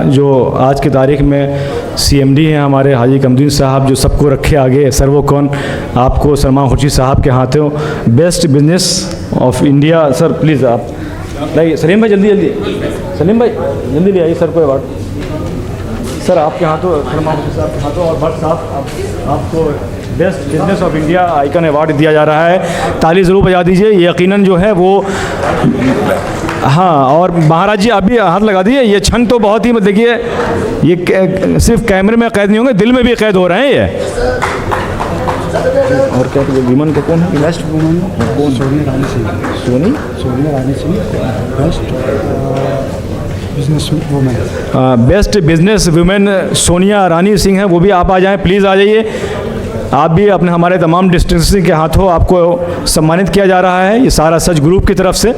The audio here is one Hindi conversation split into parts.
जो आज की तारीख में CMD हैं हमारे हाजी कमरुद्दीन साहब, जो सबको रखे आगे सर्वोकौन, आपको सलमान खुर्शीद साहब के हाथों best business of India. Sir please आप लाइए, सलीम भाई जल्दी जल्दी, सलीम भाई जल्दी ले आइए सर को अवार्ड। सर आपके हाथों, सलमान खुर्शीद साहब के हाथों और भट्ट साहब आपको best business of India icon award दिया जा रहा है। ताली ज़रूर बजा दीजिए, यकीनन जो है वो। हाँ, और महाराज जी आप भी हाथ लगा दिए। ये क्षण तो बहुत ही, देखिए ये सिर्फ कैमरे में कैद नहीं होंगे, दिल में भी कैद हो रहे हैं ये। और क्या विमन का कौन है? बेस्ट वुमन कौन? Sonia Rani Singh. Sonia Rani Singh best business women. Best business women Sonia Rani Singh हैं, वो भी आप आ जाएं, प्लीज़ आ जाइए। आप भी अपने, हमारे तमाम डिस्ट्रिक्ट के हाथों आपको सम्मानित किया जा रहा है, ये सारा सच ग्रुप की तरफ से।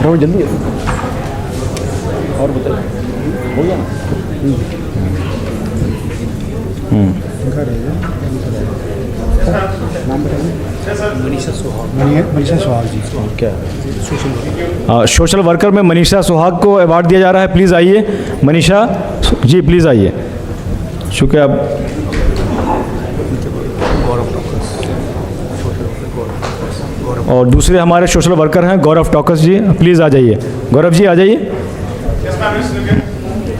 जल्दी और बताइए, हो गया मनीषा सुहाग जी। क्या सोशल वर्कर में मनीषा सुहाग को अवार्ड दिया जा रहा है, प्लीज़ आइए मनीषा जी, प्लीज़ आइए। चूँकि अब और दूसरे हमारे सोशल वर्कर हैं गौरव टॉकस जी, प्लीज़ आ जाइए। गौरव जी आ जाइए,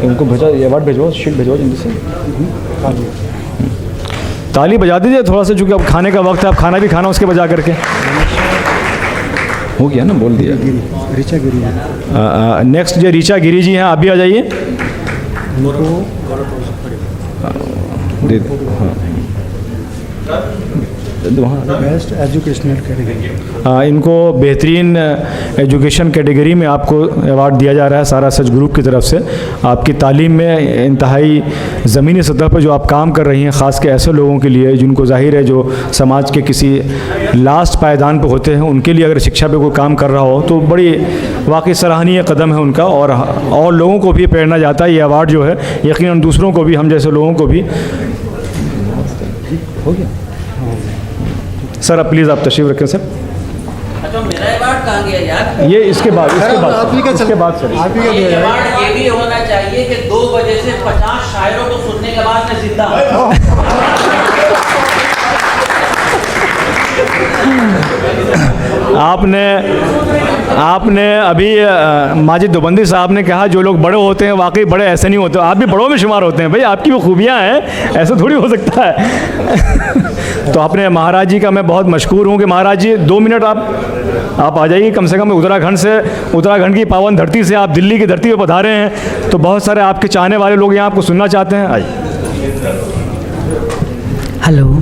इनको भेजा, अवार्ड भेजो, शीट भेजो जल्दी से। ताली बजा दीजिए थोड़ा सा, चूँकि अब खाने का वक्त है, अब खाना भी खाना उसके बजा करके। हो गया ना, बोल दिया। ऋचा गिरी। नेक्स्ट जो ऋचा गिरी जी हैं, आप भी आ जाइए। Best educational category. इनको बेहतरीन एजुकेशन कैटेगरी में आपको अवार्ड दिया जा रहा है सारा सच ग्रुप की तरफ से। आपकी तालीम में इंतहाई ज़मीनी सतह पर जो आप काम कर रही हैं, ख़ास के ऐसे लोगों के लिए जिनको ज़ाहिर है जो समाज के किसी लास्ट पायदान पर होते हैं, उनके लिए अगर शिक्षा पे कोई काम कर रहा हो तो बड़ी वाकई सराहनीय कदम है उनका। और लोगों को भी प्रेरणा जाता है ये अवार्ड जो है, यकीनन दूसरों को भी, हम जैसे लोगों को भी। हो गया सर, अब प्लीज़ आप तशरीफ़ रखें सर। अच्छा, मेरा अवार्ड कहाँ गया यार? ये इसके बाद सर। अवार्ड ये भी होना चाहिए कि 2 बजे से 50 शायरों को सुनने के बाद मैं जिंदा हूँ। आपने अभी माजिद देवबंदी साहब ने कहा जो लोग बड़े होते हैं वाकई बड़े ऐसे नहीं होते। आप भी बड़ों में शुमार होते हैं भाई, आपकी वो खूबियाँ हैं, ऐसा थोड़ी हो सकता है। तो अपने महाराज जी का मैं बहुत मशकूर हूँ कि महाराज जी 2 मिनट आप आ जाइए। कम से कम उत्तराखंड की पावन धरती से आप दिल्ली की धरती पर पधारे हैं, तो बहुत सारे आपके चाहने वाले लोग यहाँ आपको सुनना चाहते हैं। आइए। हेलो,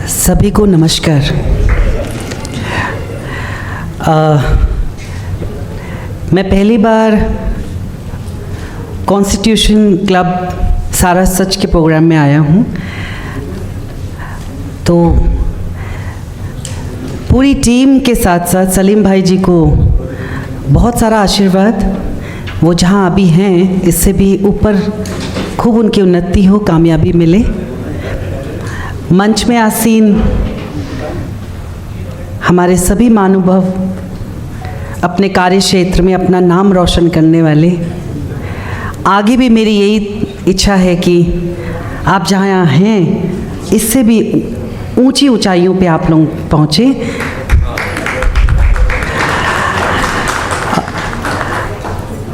सभी को नमस्कार। मैं पहली बार कॉन्स्टिट्यूशन क्लब सारा सच के प्रोग्राम में आया हूँ, तो पूरी टीम के साथ साथ सलीम भाई जी को बहुत सारा आशीर्वाद। वो जहाँ अभी हैं इससे भी ऊपर खूब उनकी उन्नति हो, कामयाबी मिले। मंच में आसीन हमारे सभी महानुभाव, अपने कार्य क्षेत्र में अपना नाम रोशन करने वाले, आगे भी मेरी यही इच्छा है कि आप जहाँ हैं इससे भी ऊंची ऊंचाइयों पे आप लोग पहुँचे।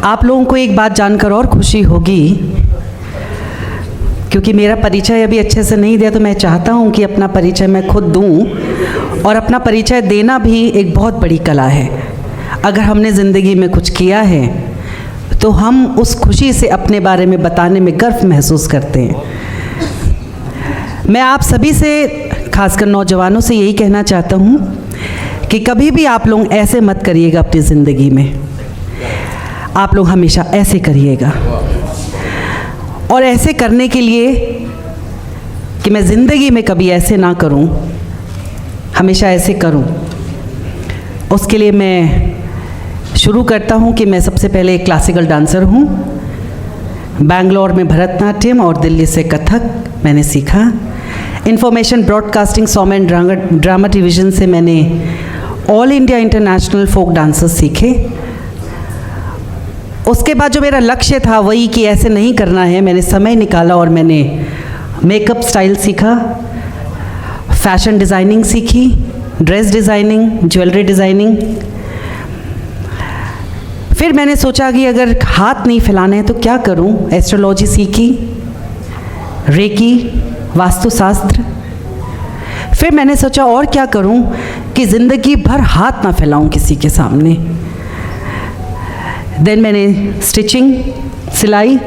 आप लोगों को एक बात जानकर और खुशी होगी, क्योंकि मेरा परिचय अभी अच्छे से नहीं दिया, तो मैं चाहता हूं कि अपना परिचय मैं खुद दूं। और अपना परिचय देना भी एक बहुत बड़ी कला है। अगर हमने ज़िंदगी में कुछ किया है तो हम उस खुशी से अपने बारे में बताने में गर्व महसूस करते हैं। मैं आप सभी से, खासकर नौजवानों से यही कहना चाहता हूं कि कभी भी आप लोग ऐसे मत करिएगा अपनी ज़िंदगी में। आप लोग हमेशा ऐसे करिएगा, और ऐसे करने के लिए कि मैं ज़िंदगी में कभी ऐसे ना करूं, हमेशा ऐसे करूं, उसके लिए मैं शुरू करता हूं कि मैं सबसे पहले एक क्लासिकल डांसर हूं। बैंगलोर में भरतनाट्यम और दिल्ली से कथक मैंने सीखा। Information broadcasting song and drama division से मैंने ऑल इंडिया इंटरनेशनल फोक डांसर्स सीखे। उसके बाद जो मेरा लक्ष्य था वही कि ऐसे नहीं करना है, मैंने समय निकाला और मैंने मेकअप स्टाइल सीखा, फैशन डिज़ाइनिंग सीखी, ड्रेस डिज़ाइनिंग, ज्वेलरी डिज़ाइनिंग। फिर मैंने सोचा कि अगर हाथ नहीं फैलाने हैं तो क्या करूं, एस्ट्रोलॉजी सीखी, रेकी, वास्तुशास्त्र। फिर मैंने सोचा और क्या करूं कि ज़िंदगी भर हाथ ना फैलाऊं किसी के सामने। देन मैंने स्टिचिंग, सिलाई,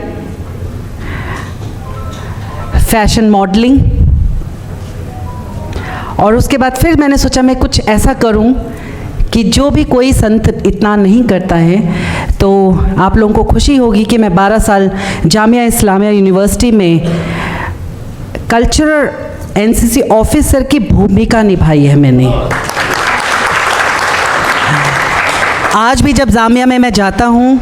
फैशन मॉडलिंग, और उसके बाद फिर मैंने सोचा मैं कुछ ऐसा करूं कि जो भी कोई संत इतना नहीं करता है। तो आप लोगों को खुशी होगी कि मैं 12 साल जामिया इस्लामिया यूनिवर्सिटी में कल्चरल एनसीसी ऑफिसर की भूमिका निभाई है मैंने। आज भी जब जामिया में मैं जाता हूँ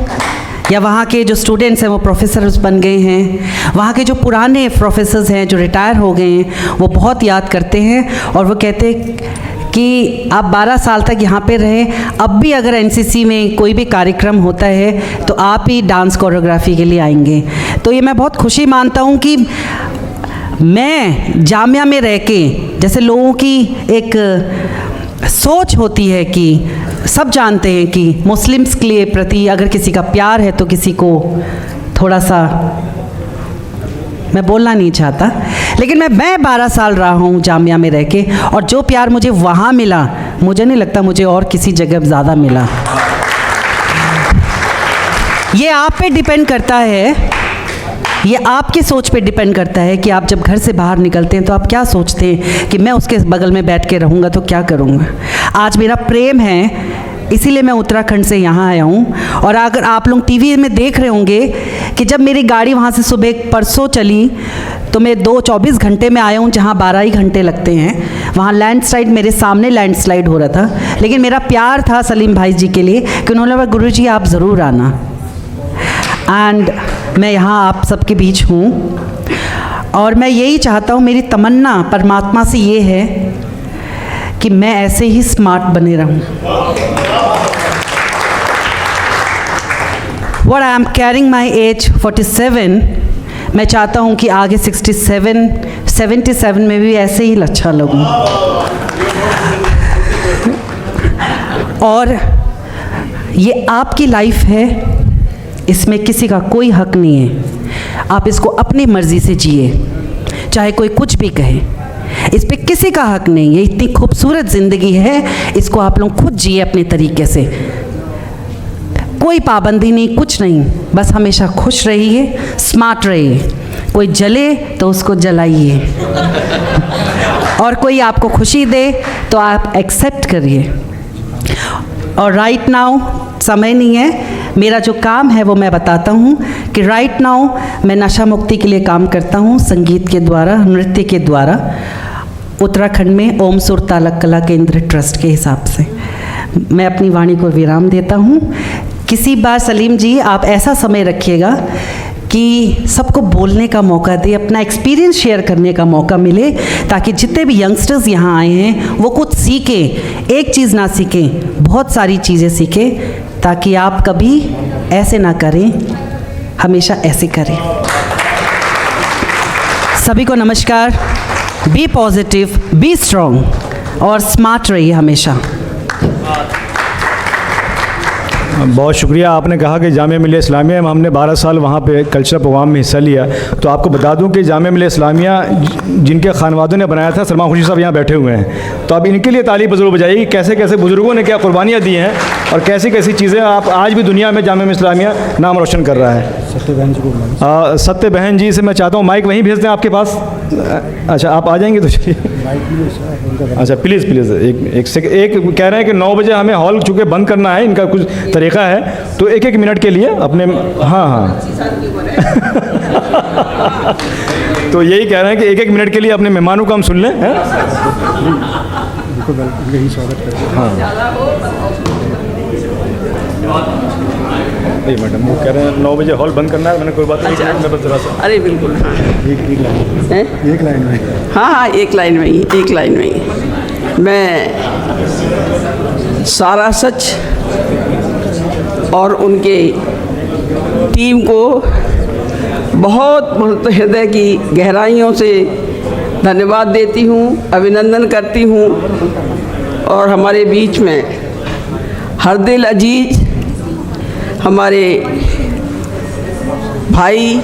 या वहाँ के जो स्टूडेंट्स हैं वो प्रोफेसर्स बन गए हैं, वहाँ के जो पुराने प्रोफेसर्स हैं जो रिटायर हो गए हैं वो बहुत याद करते हैं और वो कहते हैं कि आप 12 साल तक यहाँ पे रहे, अब भी अगर एनसीसी में कोई भी कार्यक्रम होता है तो आप ही डांस कोरियोग्राफी के लिए आएंगे। तो ये मैं बहुत खुशी मानता हूँ कि मैं जामिया में रह के, जैसे लोगों की एक सोच होती है कि सब जानते हैं कि मुस्लिम्स के लिए प्रति अगर किसी का प्यार है तो किसी को थोड़ा सा, मैं बोलना नहीं चाहता, लेकिन मैं 12 साल रहा हूँ जामिया में रह के, और जो प्यार मुझे वहाँ मिला मुझे नहीं लगता मुझे और किसी जगह ज़्यादा मिला। ये आप पे डिपेंड करता है, ये आपकी सोच पे डिपेंड करता है कि आप जब घर से बाहर निकलते हैं तो आप क्या सोचते हैं कि मैं उसके बगल में बैठ के रहूँगा तो क्या करूँगा। आज मेरा प्रेम है, इसीलिए मैं उत्तराखंड से यहाँ आया हूँ। और अगर आप लोग टीवी में देख रहे होंगे कि जब मेरी गाड़ी वहाँ से सुबह परसों चली तो मैं 24 घंटे में आया हूँ, जहाँ 12 ही घंटे लगते हैं। वहाँ लैंडस्लाइड, मेरे सामने लैंडस्लाइड हो रहा था, लेकिन मेरा प्यार था सलीम भाई जी के लिए कि उन्होंने बोला गुरुजी आप ज़रूर आना। एंड मैं यहाँ आप सबके बीच हूँ और मैं यही चाहता हूँ, मेरी तमन्ना परमात्मा से ये है कि मैं ऐसे ही स्मार्ट बने रहूँ। What I am carrying my age 47, मैं चाहता हूँ कि आगे 67, 77 में भी ऐसे ही अच्छा लगूँ। और ये आपकी लाइफ है, इसमें किसी का कोई हक नहीं है। आप इसको अपनी मर्ज़ी से जिए, चाहे कोई कुछ भी कहे, इस पे किसी का हक नहीं है। इतनी खूबसूरत ज़िंदगी है, इसको आप लोग खुद जिए अपने तरीके से, कोई पाबंदी नहीं, कुछ नहीं, बस हमेशा खुश रहिए, स्मार्ट रहिए। कोई जले तो उसको जलाइए और कोई आपको खुशी दे तो आप एक्सेप्ट करिए। और राइट नाउ समय नहीं है, मेरा जो काम है वो मैं बताता हूँ कि राइट नाउ मैं नशा मुक्ति के लिए काम करता हूँ, संगीत के द्वारा, नृत्य के द्वारा, उत्तराखंड में ओम सुर तालक कला केंद्र ट्रस्ट के हिसाब से मैं अपनी वाणी को विराम देता हूँ। किसी बार सलीम जी आप ऐसा समय रखिएगा कि सबको बोलने का मौका दे, अपना एक्सपीरियंस शेयर करने का मौका मिले, ताकि जितने भी यंगस्टर्स यहाँ आए हैं वो कुछ सीखें, एक चीज़ ना सीखें, बहुत सारी चीज़ें सीखें, ताकि आप कभी ऐसे ना करें, हमेशा ऐसे करें। सभी को नमस्कार। बी पॉजिटिव, बी स्ट्रॉन्ग और स्मार्ट रहिए हमेशा। बहुत शुक्रिया। आपने कहा कि जामिया मिलिया इस्लामिया में हमने 12 साल वहाँ पे कल्चरल प्रोग्राम में हिस्सा लिया। तो आपको बता दूं कि जामिया मिलिया इस्लामिया जिनके खानवादों ने बनाया था, सलमान खुर्शीद साहब यहाँ बैठे हुए हैं, तो आप इनके लिए ताली ज़रूर बजाइए कि कैसे कैसे बुज़ुर्गों ने क्या कुर्बानियाँ दी हैं और कैसी कैसी चीज़ें आप आज भी दुनिया में जामिया मिलिया इस्लामिया नाम रोशन कर रहा है। सत्य बहन जी से मैं चाहता हूँ माइक वहीं भेज दें आपके पास। अच्छा आप आ जाएंगे तो चलिए। अच्छा प्लीज़ प्लीज़ एक कह रहे हैं कि 9 बजे हमें हॉल चूँकि बंद करना है, इनका कुछ तरीका है, तो 1-1 मिनट के लिए अपने, हाँ तो यही कह रहे हैं कि 1-1 मिनट के लिए अपने मेहमानों को हम सुन लें। हाँ नहीं मैडम, वो कह रहे हैं 9 बजे हॉल बंद करना है, मैंने कोई बात नहीं, मैं बस जरा सा। अरे बिल्कुल, हाँ एक लाइन में। हाँ एक लाइन में ही, एक लाइन में ही। मैं सारा सच और उनके टीम को बहुत बहुत हृदय की गहराइयों से धन्यवाद देती हूँ, अभिनंदन करती हूँ। और हमारे बीच में हरदिल अजीज हमारे भाई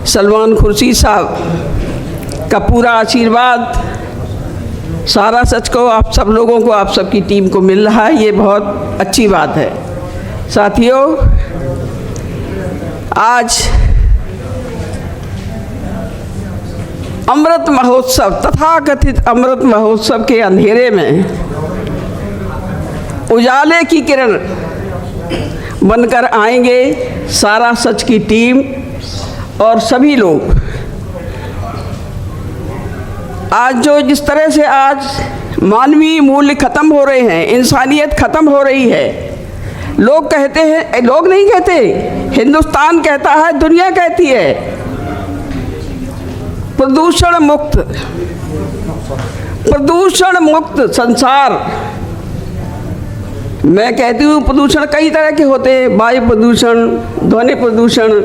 सलमान खुर्शीद साहब का पूरा आशीर्वाद सारा सच को आप सब लोगों को, आप सबकी टीम को मिल रहा है, ये बहुत अच्छी बात है। साथियों, आज अमृत महोत्सव, तथाकथित अमृत महोत्सव के अंधेरे में उजाले की किरण बनकर आएंगे सारा सच की टीम और सभी लोग। आज जो जिस तरह से आज मानवीय मूल्य ख़त्म हो रहे हैं, इंसानियत ख़त्म हो रही है, लोग कहते हैं, लोग नहीं कहते, हिंदुस्तान कहता है, दुनिया कहती है प्रदूषण मुक्त संसार। मैं कहती हूँ प्रदूषण कई तरह के होते हैं, वायु प्रदूषण, ध्वनि प्रदूषण,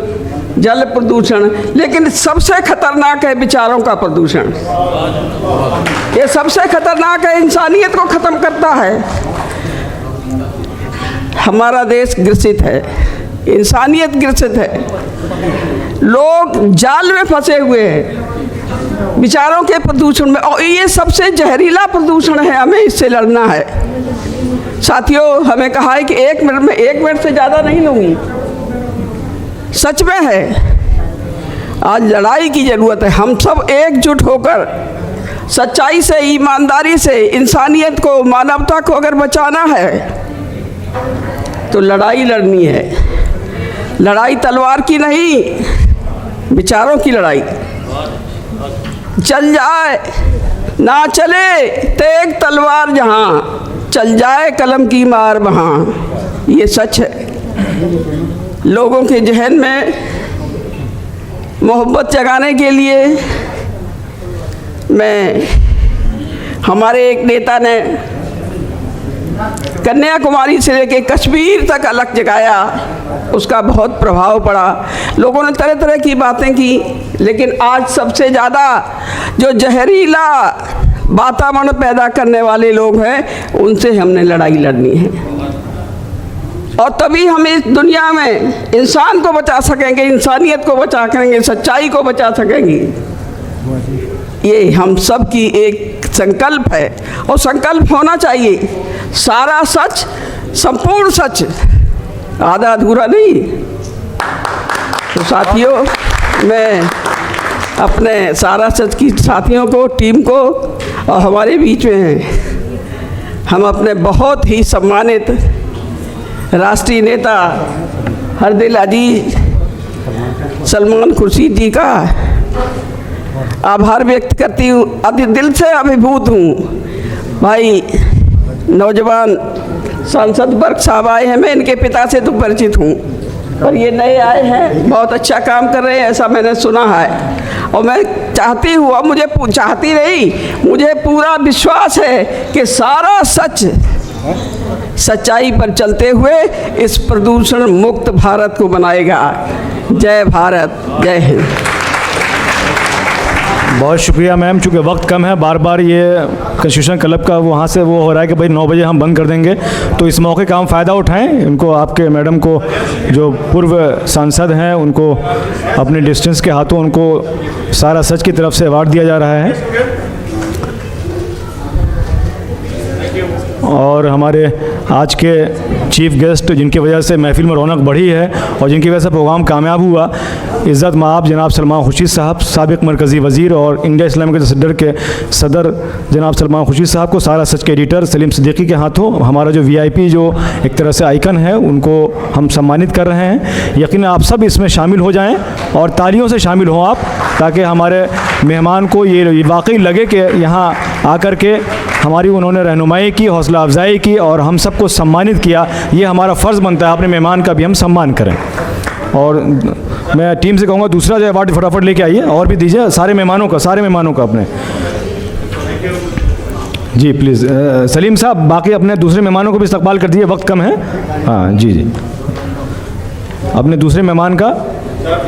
जल प्रदूषण, लेकिन सबसे खतरनाक है विचारों का प्रदूषण। ये सबसे खतरनाक है, इंसानियत को ख़त्म करता है। हमारा देश ग्रसित है, इंसानियत ग्रसित है, लोग जाल में फंसे हुए हैं विचारों के प्रदूषण में, और ये सबसे जहरीला प्रदूषण है, हमें इससे लड़ना है। साथियों, हमें कहा है कि 1 मिनट से ज़्यादा नहीं लूँगी, सच में है, आज लड़ाई की ज़रूरत है। हम सब एकजुट होकर सच्चाई से, ईमानदारी से इंसानियत को, मानवता को अगर बचाना है तो लड़ाई लड़नी है। लड़ाई तलवार की नहीं, विचारों की लड़ाई। चल जाए ना चले तेग तलवार जहाँ, चल जाए कलम की मार वहाँ, ये सच है। लोगों के जहन में मोहब्बत जगाने के लिए हमारे एक नेता ने कन्याकुमारी से लेकर कश्मीर तक अलग जगाया, उसका बहुत प्रभाव पड़ा। लोगों ने तरह तरह की बातें की, लेकिन आज सबसे ज़्यादा जो जहरीला वातावरण पैदा करने वाले लोग हैं, उनसे हमने लड़ाई लड़नी है। और तभी हम इस दुनिया में इंसान को बचा सकेंगे, इंसानियत को बचा सकेंगे, सच्चाई को बचा सकेंगे। ये हम सब की एक संकल्प है, और संकल्प होना चाहिए सारा सच, संपूर्ण सच, आधा अधूरा नहीं। तो साथियों, मैं अपने सारा सच की साथियों को, टीम को, और हमारे बीच में हैं हम अपने बहुत ही सम्मानित राष्ट्रीय नेता हरदिल अजीज सलमान खुर्शीद जी का आभार व्यक्त करती हूँ। अति दिल से अभिभूत हूँ। भाई नौजवान सांसद वर्ग साहब आए हैं, मैं इनके पिता से तो परिचित हूँ, और ये नए आए हैं, बहुत अच्छा काम कर रहे हैं, ऐसा मैंने सुना है। और मैं चाहती हूँ, अब मुझे चाहती नहीं, मुझे पूरा विश्वास है कि सारा सच सच्चाई पर चलते हुए इस प्रदूषण मुक्त भारत को बनाएगा। जय भारत, जय हिंद। बहुत शुक्रिया मैम। चूँकि वक्त कम है, बार बार ये कंस्टिट्यूशन क्लब का वहाँ से वो हो रहा है कि भाई 9 बजे हम बंद कर देंगे, तो इस मौके का हम फ़ायदा उठाएं। उनको, आपके मैडम को जो पूर्व सांसद हैं, उनको अपने डिस्टेंस के हाथों उनको सारा सच की तरफ से अवार्ड दिया जा रहा है। और हमारे आज के चीफ गेस्ट, जिनकी वजह से महफिल में रौनक बढ़ी है और जिनकी वजह से प्रोग्राम कामयाब हुआ, इज़्ज़त माब जनाब सलमान खुर्शीद साहब, साबिक़ मरकज़ी वज़ीर और इंडिया इस्लामिक सेंटर के सदर जनाब सलमान खुर्शीद साहब को, सारा सच के एडिटर सलीम सिद्दीकी के हाथों हमारा जो VIP जो एक तरह से आइकन है, उनको हम सम्मानित कर रहे हैं। यकीन आप सब इसमें शामिल हो जाएँ और तालियों से शामिल हों आप, ताकि हमारे मेहमान को ये वाकई लगे कि यहाँ आकर के हमारी उन्होंने रहनुमाई की, हौसला अफजाई की और हम सबको सम्मानित किया। ये हमारा फ़र्ज़ बनता है, अपने मेहमान का भी हम सम्मान करें। और मैं टीम से कहूँगा दूसरा जो अवार्ड फटाफट लेके आइए, और भी दीजिए सारे मेहमानों का अपने। जी प्लीज़ सलीम साहब, बाकी अपने दूसरे मेहमानों को भी इस्तकबाल कर दीजिए, वक्त कम है। हाँ जी जी। अपने दूसरे मेहमान का,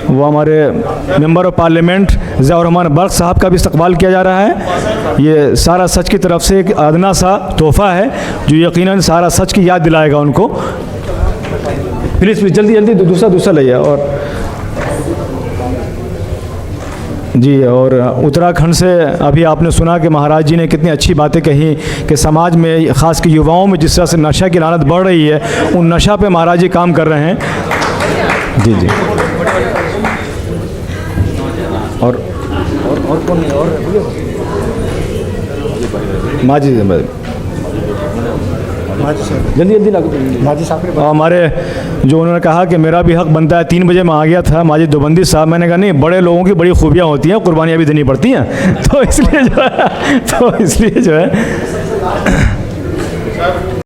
वो हमारे member of parliament Ziaur Rahman Balkh साहब का भी इस्तकबाल किया जा रहा है। ये सारा सच की तरफ से एक अदना सा तोहफ़ा है जो यकीनन सारा सच की याद दिलाएगा उनको। प्लीज़ जल्दी जल्दी दूसरा लाइए। और जी, और उत्तराखंड से अभी आपने सुना कि महाराज जी ने कितनी अच्छी बातें कही कि समाज में ख़ास कर युवाओं में जिस तरह से नशा की लानत बढ़ रही है, उन नशा पे महाराज जी काम कर रहे हैं। जी जी। और कौन है? और माजी जल्दी माजी साहब ने हमारे जो उन्होंने कहा कि मेरा भी हक बनता है, 3 बजे मैं आ गया था माजिद देवबंदी साहब। मैंने कहा नहीं, बड़े लोगों की बड़ी खूबियाँ होती हैं, कुर्बानियाँ भी देनी पड़ती हैं, तो इसलिए जो है